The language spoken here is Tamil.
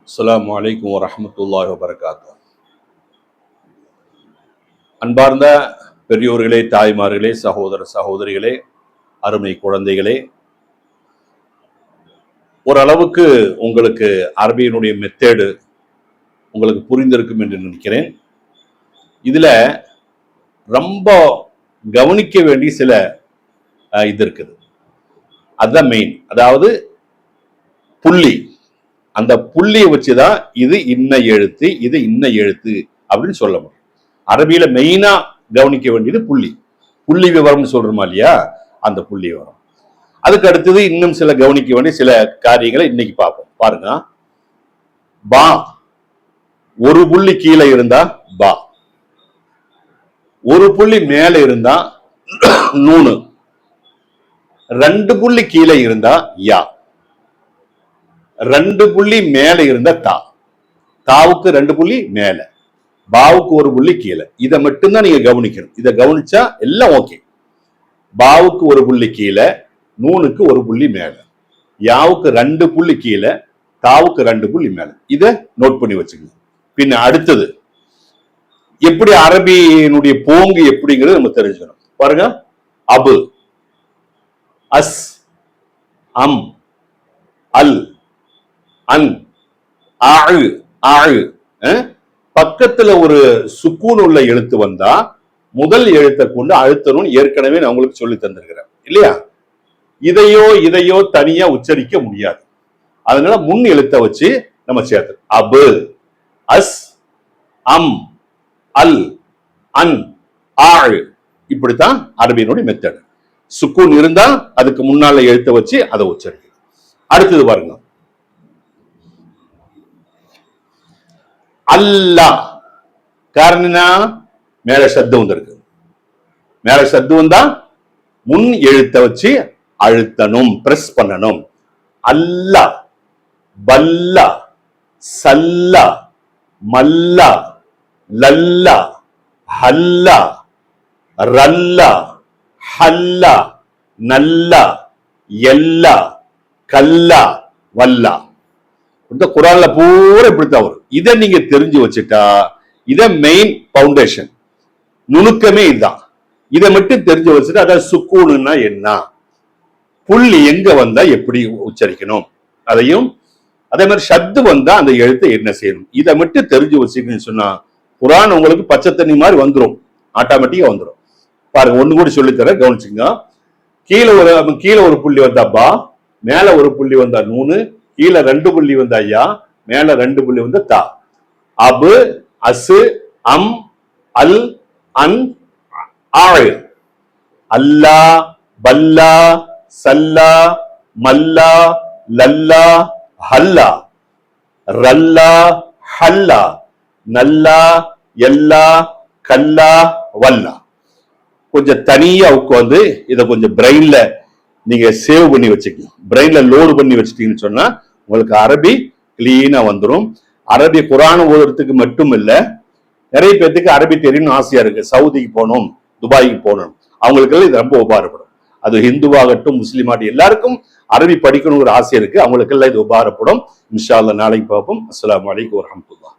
அஸ்ஸலாமு அலைக்கும் வரஹ்மத்துல்லாஹி வபரகாத்துஹு. அன்பார்ந்த பெரியோர்களே, தாய்மார்களே, சகோதர சகோதரிகளே, அருமை குழந்தைகளே, ஓரளவுக்கு உங்களுக்கு அரபியினுடைய மெத்தேடு உங்களுக்கு புரிந்திருக்கும் என்று நினைக்கிறேன். இதுல ரொம்ப கவனிக்க வேண்டிய சில இது இருக்குது. அதுதான் மெயின். அதாவது புள்ளி, அந்த புள்ளியை வச்சுதான் இது இன்ன எழுத்து, இது இன்ன எழுத்து அப்படின்னு சொல்ல முடியும். அரபியில மெயினா கவனிக்க வேண்டியது புள்ளி. புள்ளி விவரம் சொல்றோமா இல்லையா, அந்த புள்ளி விவரம். அதுக்கு அடுத்தது இன்னும் சில கவனிக்க வேண்டிய சில காரியங்களை இன்னைக்கு பார்ப்போம். பாருங்க, பா ஒரு புள்ளி கீழே இருந்தா பா, ஒரு புள்ளி மேல இருந்தா நூனு, ரெண்டு புள்ளி கீழே இருந்தா யா, ரெண்டு புள்ளி மேல இருந்தா தா. தாவுக்கு ரெண்டு புள்ளி மேல, பாவுக்கு ஒரு புள்ளி கீழே. இதை மட்டும்தான் நீங்க கவனிக்கணும். இதை கவனிச்சா எல்லாம் ஓகே. பாவுக்கு ஒரு புள்ளி கீழே, நூனுக்கு ஒரு புள்ளி மேல, யாவுக்கு ரெண்டு புள்ளி கீழே, தாவுக்கு ரெண்டு புள்ளி மேல. இதை நோட் பண்ணி வச்சுக்கணும். பின்ன அடுத்தது எப்படி அரபியினுடைய போங்கு எப்படிங்கிறது நம்ம தெரிஞ்சுக்கணும். பாருங்க, அபு, அஸ், அம், அல், அன், ஆழு, ஆழு. பக்கத்துல ஒரு சுக்கூன் உள்ள எழுத்து வந்தா முதல் எழுத்தை கொண்டு அழுத்தணும்னு ஏற்கனவே நான் உங்களுக்கு சொல்லி தந்திருக்கிறேன் இல்லையா. இதையோ தனியா உச்சரிக்க முடியாது. அதனால முன் எழுத்தை வச்சு நம்ம சேர்த்து அபு, அஸ், அம், அல், அன், ஆழ். இப்படித்தான் அரபியினுடைய மெத்தட். சுக்கூன் இருந்தா அதுக்கு முன்னால எழுத்தை வச்சு அதை உச்சரிக்கணும். அடுத்தது பாருங்க, அல்லா. காரணம் மேல சத்து வந்திருக்கு. மேல சத்து வந்தா முன் எழுத்தை வச்சு அழுத்தணும், பிரஸ் பண்ணணும். அல்லா, பல்லா, சல்லா, மல்லா, லல்லா, ஹல்லா, ரல்லா, ஹல்லா, நல்லா, எல்லா, கல்லா, வல்லா. இந்த குரான்ல பூரா இப்படித்தான் வரும். இதை நீங்க தெரிஞ்சு வச்சுட்டா இத மெயின் பவுண்டேஷன், நுணுக்கமே இதுதான். இதை மட்டும் தெரிஞ்சு வச்சுட்டா அதாவது சுக்கூனுன்னா என்ன, புள்ளி எங்க வந்தா எப்படி உச்சரிக்கணும், அதையும் அதே மாதிரி சத்து வந்தா அந்த எழுத்தை என்ன செய்யணும், இதை மட்டும் தெரிஞ்சு வச்சுக்கணும்னு சொன்னா குரான் உங்களுக்கு பச்சை தண்ணி மாதிரி வந்துடும், ஆட்டோமேட்டிக்கா வந்துடும். பாருங்க, ஒண்ணு கூட சொல்லித்தர, கவனிச்சுங்க. கீழே ஒரு புள்ளி வந்தா பா, மேல ஒரு புள்ளி வந்தா நூனு, கீழே ரெண்டு புள்ளி வந்தா யா, மேல ரெண்டு புள்ளி வந்தா தா. அபு, அசு, அம், அல், அன், ஆழ். அல்லா, பல்லா, சல்லா, மல்லா, லல்லா, ஹல்லா, ரல்லா, ஹல்லா, நல்லா, எல்லா, கல்லா, வல்லா. கொஞ்சம் தனியா உட்காந்து இதை கொஞ்சம் பிரெயின்ல நீங்க சேவ் பண்ணி வச்சுக்கணும். பிரெயின்ல லோடு பண்ணி வச்சுட்டீங்கன்னு சொன்னா உங்களுக்கு அரபி கிளீனா வந்துடும். அரபி குரான் ஓதுறதுக்கு மட்டும் இல்ல, நிறைய பேருக்கு அரபி தெரியணும்னு ஆசையா இருக்கு. சவுதிக்கு போகணும், துபாய்க்கு போகணும், அவங்களுக்கு இது ரொம்ப உபகாரப்படும். அது ஹிந்துவாகட்டும் முஸ்லீமாகட்டும் எல்லாருக்கும் அரபி படிக்கணுங்கிற ஆசை இருக்கு. அவங்களுக்கு எல்லாம் இது உபகாரப்படும். இன்ஷா அல்லாஹ் நாளைக்கு பார்ப்போம். அஸ்ஸலாமு அலைக்கும் வரஹ்மத்துல்லாஹ்.